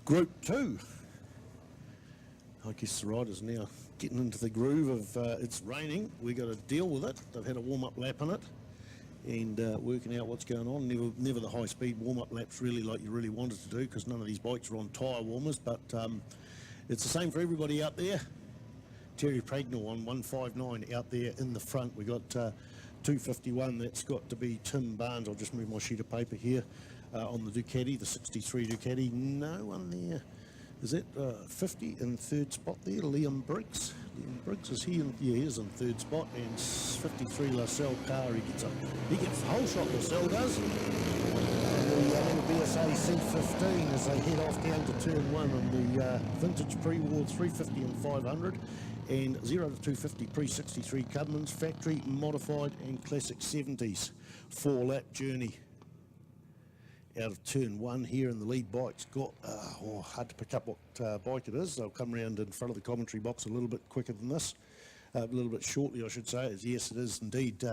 Group 2. I guess the riders now getting into the groove of it's raining. We've got to deal with it. They've had a warm-up lap in it and working out what's going on. Never the high-speed warm-up laps really like you really wanted to do, because none of these bikes are on tyre warmers, but it's the same for everybody out there. Terry Pragnell on 159 out there in the front. We got 251. That's got to be Tim Barnes. I'll just move my sheet of paper here on the Ducati, the 63 Ducati. No one there. Is that 50 in third spot there? Liam Briggs. Liam Briggs is here. Yeah, he is in third spot. And 53 Lascelles Carr. He gets the whole shot. Lascelles does. And the BSA C15 as they head off down to turn 1 on the vintage pre-war 350 and 500. And 0 to 250 pre-63 Cubmans, factory, modified and classic 70s. 4-lap journey out of turn 1 here, and the lead bike's got, hard to pick up what bike it is. They'll come around in front of the commentary box a little bit quicker than this, a little bit shortly I should say. Yes, it is indeed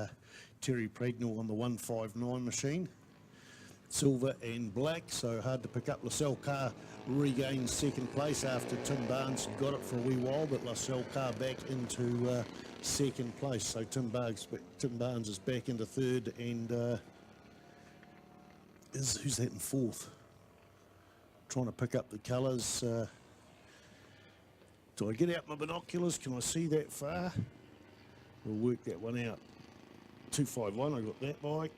Terry Pragnell on the 159 machine. Silver and black, so hard to pick up. Lascelles Carr regains second place after Tim Barnes got it for a wee while, but Lascelles Carr back into second place. So Tim Barnes is back into third, and who's that in fourth? Trying to pick up the colours. Do I get out my binoculars? Can I see that far? We'll work that one out. 251, I got that bike.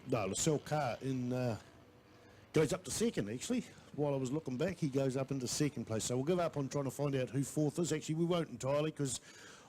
No, Lascelles Carr goes up to second, actually. While I was looking back, he goes up into second place. So we'll give up on trying to find out who fourth is. Actually, we won't entirely, because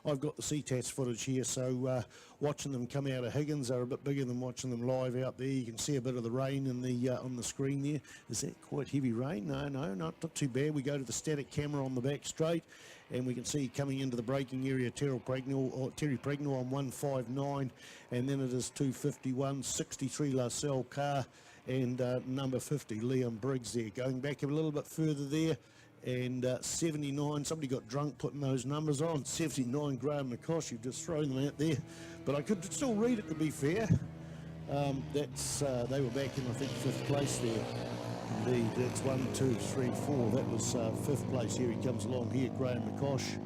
I've got the CTAS footage here. So watching them come out of Higgins, they're a bit bigger than watching them live out there. You can see a bit of the rain in the on the screen there. Is that quite heavy rain? No, not too bad. We go to the static camera on the back straight, and we can see coming into the braking area Terry Pragnell on 159, and then it is 251, 63 Lascelles Carr, and number 50 Liam Briggs there. Going back a little bit further there, and 79, somebody got drunk putting those numbers on. 79 Gr2R2, you've just thrown them out there, but I could still read it, to be fair. That's they were back in, I think, 5th place there. Indeed, that's 1, 2, 3, 4. That was 5th place. Here he comes along here, Gr2R2.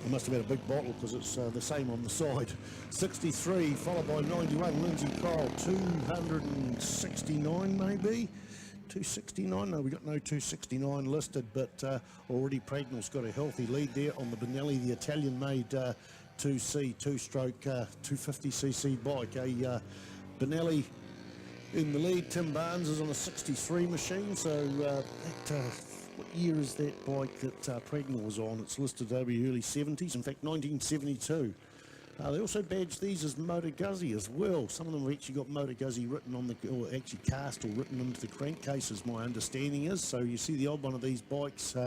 I must have had a big bottle, because it's the same on the side. 63, followed by 91, Lindsay Kyle, 269 maybe? 269, no, we got no 269 listed, but already Pragnell's got a healthy lead there on the Benelli, the Italian-made 2C, two-stroke 250cc bike. A Benelli in the lead. Tim Barnes is on a 63 machine, so what year is that bike that Pragnell was on? It's listed over the early 70s, in fact 1972. They also badged these as Motor Guzzi as well. Some of them have actually got Motor Guzzi written on the, or actually cast or written into the crankcase, as my understanding is. So you see the odd one of these bikes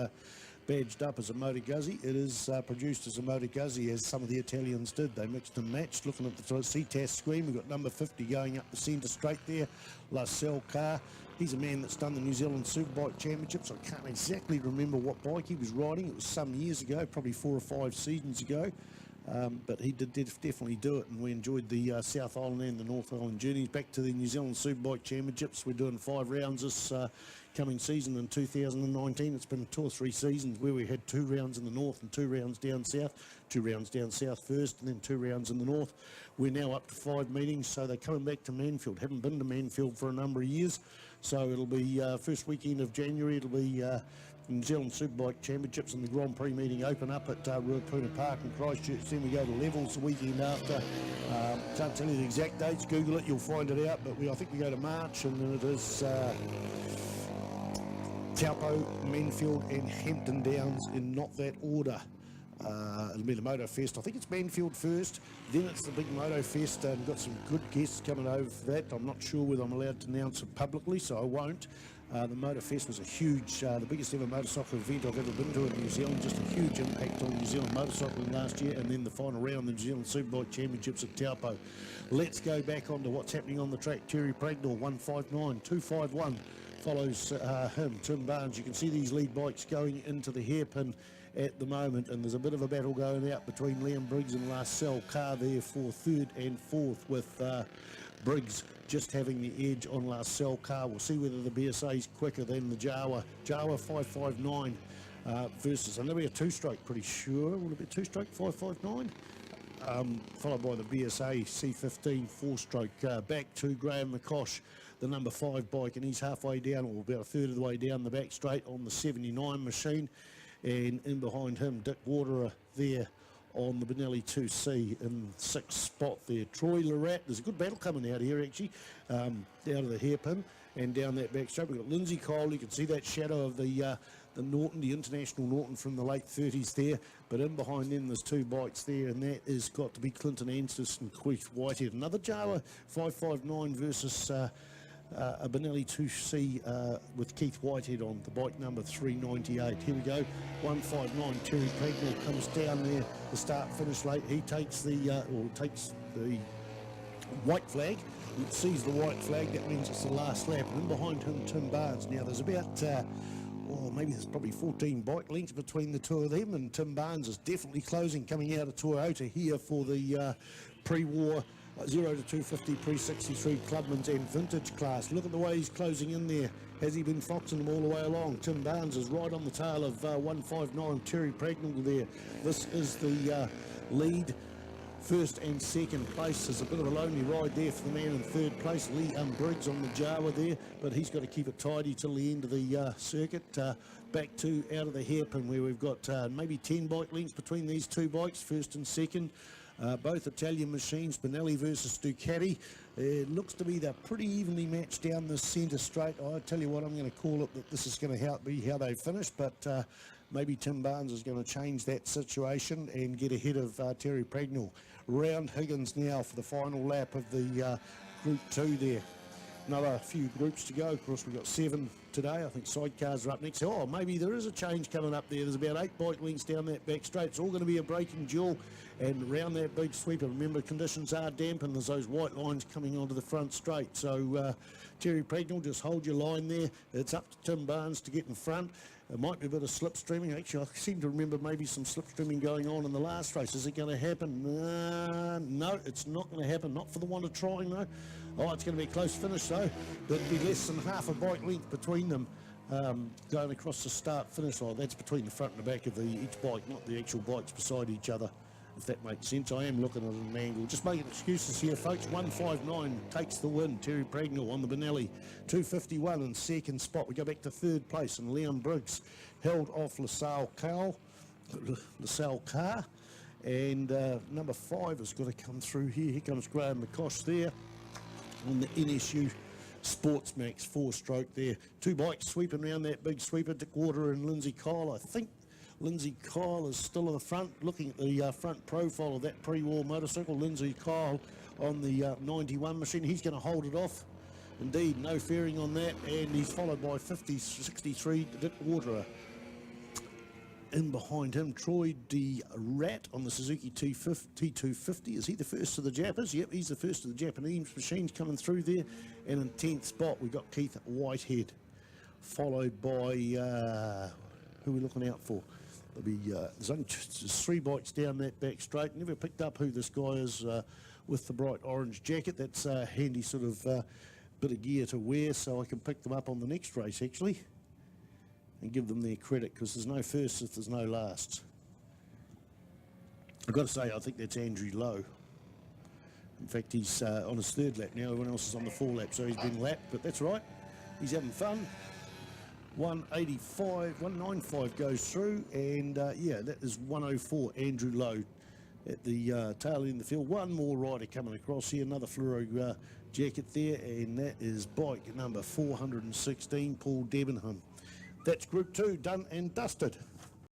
badged up as a Motor Guzzi. It is produced as a Motor Guzzi, as some of the Italians did. They mixed and matched. Looking at the CTAS screen, we've got number 50 going up the centre straight there, Lascelles Carr. He's a man that's done the New Zealand Superbike Championships. I can't exactly remember what bike he was riding. It was some years ago, probably 4 or 5 seasons ago. But he did definitely do it, and we enjoyed the South Island and the North Island journeys. Back to the New Zealand Superbike Championships. We're doing 5 rounds this coming season in 2019. It's been 2 or 3 seasons where we had 2 rounds in the north and 2 rounds down south. 2 rounds down south first, and then 2 rounds in the north. We're now up to 5 meetings, so they're coming back to Manfield. Haven't been to Manfield for a number of years, so it'll be first weekend of January. It'll be New Zealand Superbike Championships and the Grand Prix meeting open up at Ruapuna Park in Christchurch. Then we go to Levels the weekend after. Can't tell you the exact dates. Google it, you'll find it out. But I think we go to March, and then it is Taupo, Manfield and Hampton Downs in not that order. It'll be the Moto Fest. I think it's Manfield first, then it's the big Moto Fest, and got some good guests coming over for that. I'm not sure whether I'm allowed to announce it publicly, so I won't. The Moto Fest was a huge, the biggest ever motorcycle event I've ever been to in New Zealand. Just a huge impact on New Zealand motorcycling last year, and then the final round, the New Zealand Superbike Championships at Taupo. Let's go back on to what's happening on the track. Terry Pragnell, 159, 251. Follows him, Tim Barnes. You can see these lead bikes going into the hairpin at the moment, and there's a bit of a battle going out between Liam Briggs and Lascelles Carr there for 3rd and 4th, with Briggs just having the edge on LaSalle Car. We'll see whether the BSA is quicker than the Jawa. Jawa 559 versus, and there'll be a two-stroke, pretty sure. Will it be a two-stroke 559? Followed by the BSA C15 four-stroke. Back to Graham McCosh, the number 5 bike, and he's halfway down, or about a third of the way down the back straight on the 79 machine. And in behind him, Gr2R2 there on the Benelli 2C in 6th spot there. Troy Leratt, there's a good battle coming out here actually, out of the hairpin and down that back straight. We've got Lindsay Cole, you can see that shadow of the Norton, the International Norton from the late 30s there, but in behind them there's 2 bikes there, and that has got to be Clinton Anstis and Keith Whitehead. Another Jawa 559 versus a Benelli 2C with Keith Whitehead on the bike number 398. Here we go, 159. Terry Craigmore comes down there, the start finish late. He takes the white flag. He sees the white flag, that means it's the last lap. And in behind him, Tim Barnes. Now there's about maybe there's probably 14 bike lengths between the two of them, and Tim Barnes is definitely closing, coming out of Toyota here for the pre-war 0 to 250 pre-63 Clubman's and Vintage class. Look at the way he's closing in there. Has he been foxing them all the way along? Tim Barnes is right on the tail of 159, Terry Pragnell there. This is the lead. First and second place. There's a bit of a lonely ride there for the man in third place, Lee Briggs on the Jawa there, but he's got to keep it tidy till the end of the circuit. Back to out of the hairpin where we've got maybe 10 bike lengths between these 2 bikes, first and second. Both Italian machines, Benelli versus Ducati. It looks to be they're pretty evenly matched down the centre straight. I tell you what, I'm going to call it that this is going to be how they finish, but maybe Tim Barnes is going to change that situation and get ahead of Terry Pragnell. Round Higgins now for the final lap of the Group 2 there. Another few groups to go. Of course, we've got 7 today. I think sidecars are up next. Oh, maybe there is a change coming up there. There's about 8 bike lengths down that back straight. It's all going to be a braking duel. And around that big sweeper, remember, conditions are damp and there's those white lines coming onto the front straight. So Terry Pragnell, just hold your line there. It's up to Tim Barnes to get in front. There might be a bit of slipstreaming. Actually, I seem to remember maybe some slipstreaming going on in the last race. Is it going to happen? No, it's not going to happen. Not for the one of trying, though. Oh, it's going to be a close finish, though. There'd be less than half a bike length between them going across the start-finish line. That's between the front and the back of each bike, not the actual bikes beside each other, if that makes sense. I am looking at an angle. Just making excuses here, folks. 159 takes the win. Terry Pragnell on the Benelli. 251 in second spot. We go back to third place, and Leon Briggs held off LaSalle Car. And number 5 has got to come through here. Here comes Graham McCosh there on the NSU Sports Max 4-stroke there. 2 bikes sweeping around that big sweeper. Gr2R2 and Lindsay Kyle. I think Lindsay Kyle is still in the front, looking at the front profile of that pre-war motorcycle. Lindsay Kyle on the 91 machine. He's going to hold it off. Indeed, no fairing on that, and he's followed by 63 Gr2R2. In behind him, Troy Rat on the Suzuki T250. Is he the first of the Japas? Yep, he's the first of the Japanese machines coming through there. And in 10th spot, we've got Keith Whitehead, followed by, who are we looking out for? There'll be, there's only 3 bikes down that back straight. Never picked up who this guy is with the bright orange jacket. That's a handy sort of bit of gear to wear, so I can pick them up on the next race, actually, and give them their credit, because there's no first if there's no last. I've got to say, I think that's Andrew Lowe. In fact, he's on his 3rd lap now. Everyone else is on the 4 lap, so he's been lapped, but that's right. He's having fun. 195 goes through, and yeah, that is 104, Andrew Lowe at the tail end of the field. One more rider coming across here, another fluoro jacket there, and that is bike number 416, Paul Debenham. That's Group 2 done and dusted.